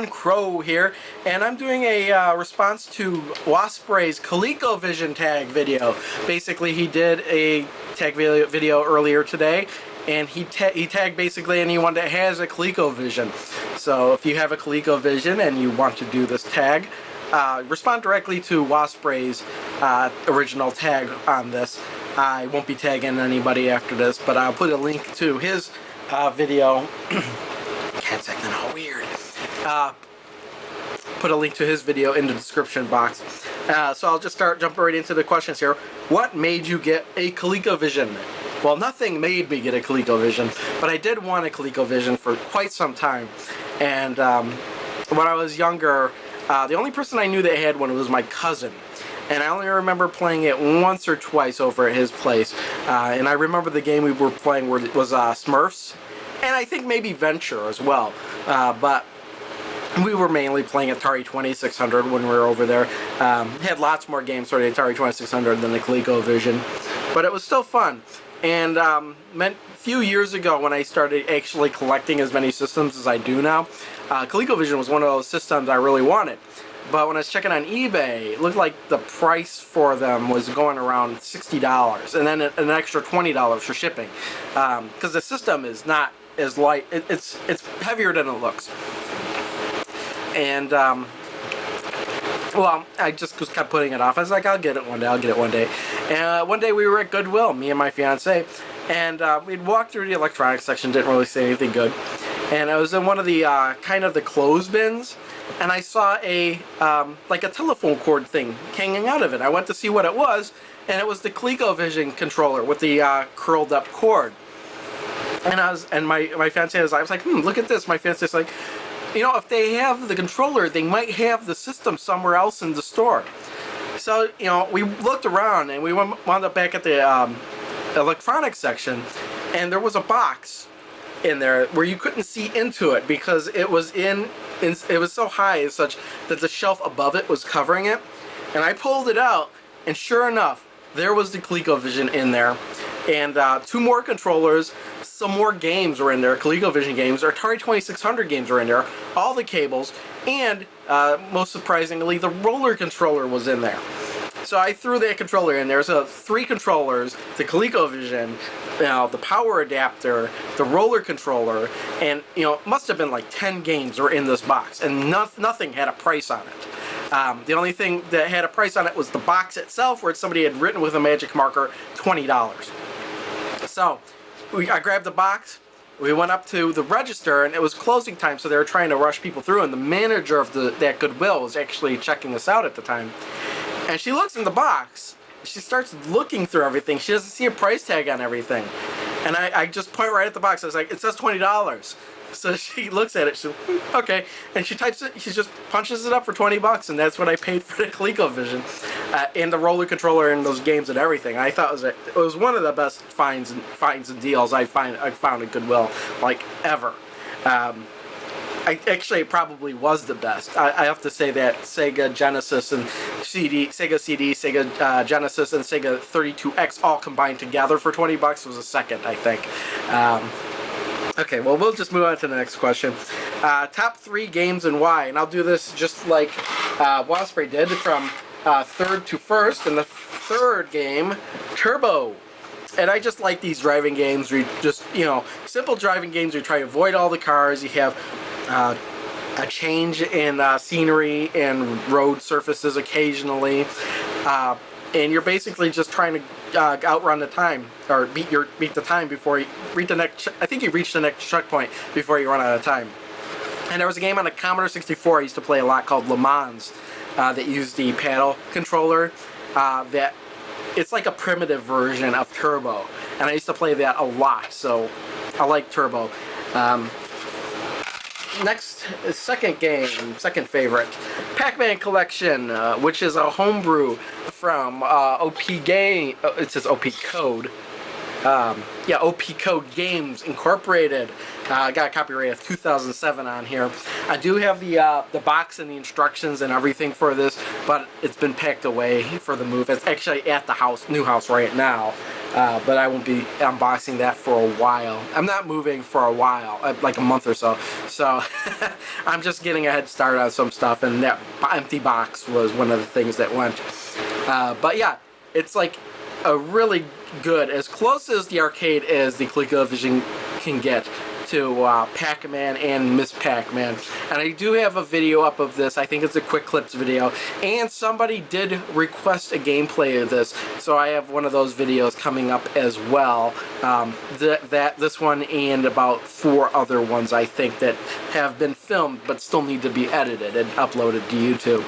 everyone, Crow here, and I'm doing a response to waspspray's ColecoVision Tag video. Basically, he did a tag video earlier today, and he tagged basically anyone that has a ColecoVision. So if you have a ColecoVision and you want to do this tag, respond directly to waspspray's original tag on this. I won't be tagging anybody after this, but I'll put a link to his video. Cat's acting all weird. Put a link to his video in the description box. So I'll just start jumping right into the questions here. What made you get a ColecoVision? Well, nothing made me get a ColecoVision, but I did want a ColecoVision for quite some time. And when I was younger, the only person I knew that had one was my cousin. And I only remember playing it once or twice over at his place. And I remember the game we were playing was Smurfs. And I think maybe Venture as well. But we were mainly playing Atari 2600 when we were over there. Had lots more games for the Atari 2600 than the ColecoVision. But it was still fun. And a few years ago when I started actually collecting as many systems as I do now, ColecoVision was one of those systems I really wanted. But when I was checking on eBay, it looked like the price for them was going around $60, and then an extra $20 for shipping. Because the system is not as light; it's heavier than it looks. And well, I just kept putting it off. I was like, I'll get it one day. I'll get it one day. And one day we were at Goodwill, me and my fiance, and we'd walk through the electronics section. Didn't really see anything good. And I was in one of the kind of the clothes bins, and I saw a like a telephone cord thing hanging out of it. I went to see what it was, and it was the ColecoVision controller with the curled up cord. And my fiance was like, look at this. My fiance was like, you know, if they have the controller, they might have the system somewhere else in the store. So, you know, we looked around, and we wound up back at the electronics section, and there was a box in there where you couldn't see into it because it was it was so high as such that the shelf above it was covering it. And I pulled it out, and sure enough, there was the ColecoVision in there, and 2 more controllers, some more games were in there, ColecoVision games, Atari 2600 games were in there, all the cables, and most surprisingly, the roller controller was in there. So I threw that controller in there. So 3 controllers, the ColecoVision, the power adapter, the roller controller, and it must have been like 10 games were in this box, and nothing had a price on it. The only thing that had a price on it was the box itself, where somebody had written with a magic marker $20. So I grabbed the box. We went up to the register, and it was closing time, so they were trying to rush people through. And the manager of that Goodwill was actually checking this out at the time. And she looks in the box. She starts looking through everything. She doesn't see a price tag on everything. And I just point right at the box. I was like, it says $20. So she looks at it. She's okay. And she types it. She just punches it up for $20, and that's what I paid for the ColecoVision and the roller controller and those games and everything. I thought it was one of the best finds and deals I found at Goodwill, like, ever. Actually, it probably was the best. I have to say that Sega Genesis and Sega CD, Sega Genesis, and Sega 32X all combined together for $20 was a second, I think. Okay, well, we'll just move on to the next question. Top 3 games and why. And I'll do this just like waspspray did, from third to first. And the third game, Turbo. And I just like these driving games where you just, simple driving games where you try to avoid all the cars. You have a change in scenery and road surfaces occasionally. And you're basically just trying to outrun the time, or beat the time before you reach the next. I think you reach the next checkpoint before you run out of time. And there was a game on the Commodore 64 I used to play a lot called Le Mans that used the paddle controller. That it's like a primitive version of Turbo, and I used to play that a lot. So I like Turbo. Next, second favorite, Pac-Man Collection, which is a homebrew from OP Game. It says OP Code. Yeah, OP Code Games Incorporated. I got a copyright of 2007 on here. I do have the box and the instructions and everything for this, but it's been packed away for the move. It's actually at the new house right now. but I won't be unboxing that for a while. I'm not moving for a while, like a month or so. So I'm just getting a head start on some stuff, and that empty box was one of the things that went. But yeah, it's like a really good, as close as the arcade as the ColecoVision can get to Pac-Man and Miss Pac-Man. And I do have a video up of this. I think it's a quick clips video, and somebody did request a gameplay of this, so I have one of those videos coming up as well. This one and about 4 other ones I think that have been filmed but still need to be edited and uploaded to YouTube.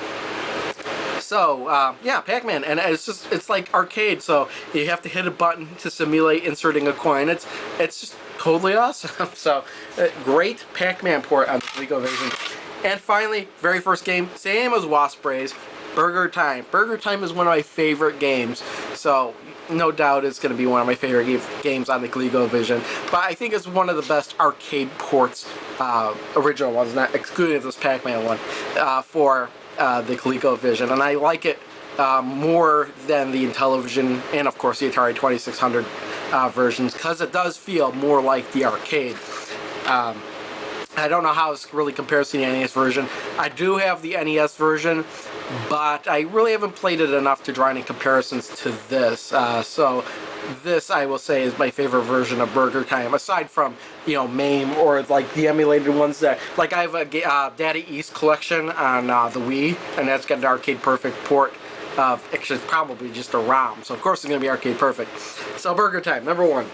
So, yeah, Pac-Man, and it's like arcade, so you have to hit a button to simulate inserting a coin. It's just totally awesome. So, great Pac-Man port on ColecoVision. And finally, very first game, same as waspspray's, Burger Time. Burger Time is one of my favorite games, so no doubt it's going to be one of my favorite games on the ColecoVision. But I think it's one of the best arcade ports, original ones, not excluding this Pac-Man one, for the ColecoVision, and I like it more than the Intellivision and of course the Atari 2600 versions, because it does feel more like the arcade. I don't know how it really compares to the NES version. I do have the NES version, but I really haven't played it enough to draw any comparisons to this. So this, I will say, is my favorite version of Burger Time, aside from, you know, MAME or like the emulated ones that, like I have a Daddy East collection on the Wii, and that's got an arcade perfect port of, actually it's probably just a ROM, so of course it's going to be arcade perfect. So Burger Time, number 1.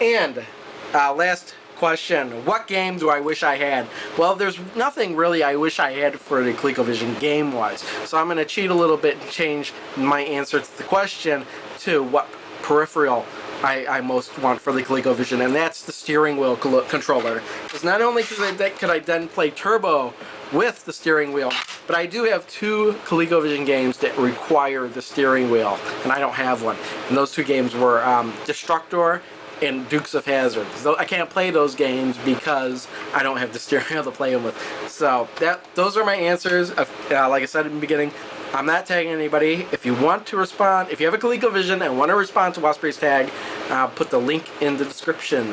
And last question, what game do I wish I had? Well, there's nothing really I wish I had for the ColecoVision game-wise, so I'm going to cheat a little bit and change my answer to the question to what peripheral I most want for the ColecoVision, and that's the steering wheel controller. Because not only could I then play Turbo with the steering wheel, but I do have 2 ColecoVision games that require the steering wheel, and I don't have one. And those 2 games were Destructor and Dukes of Hazzard. So I can't play those games because I don't have the steering wheel to play them with. So those are my answers. Like I said in the beginning, I'm not tagging anybody. If you want to respond, if you have a ColecoVision and want to respond to waspspray's tag, put the link in the description.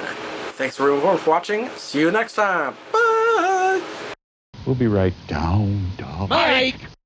Thanks for watching. See you next time. Bye! We'll be right down, dog. Mike!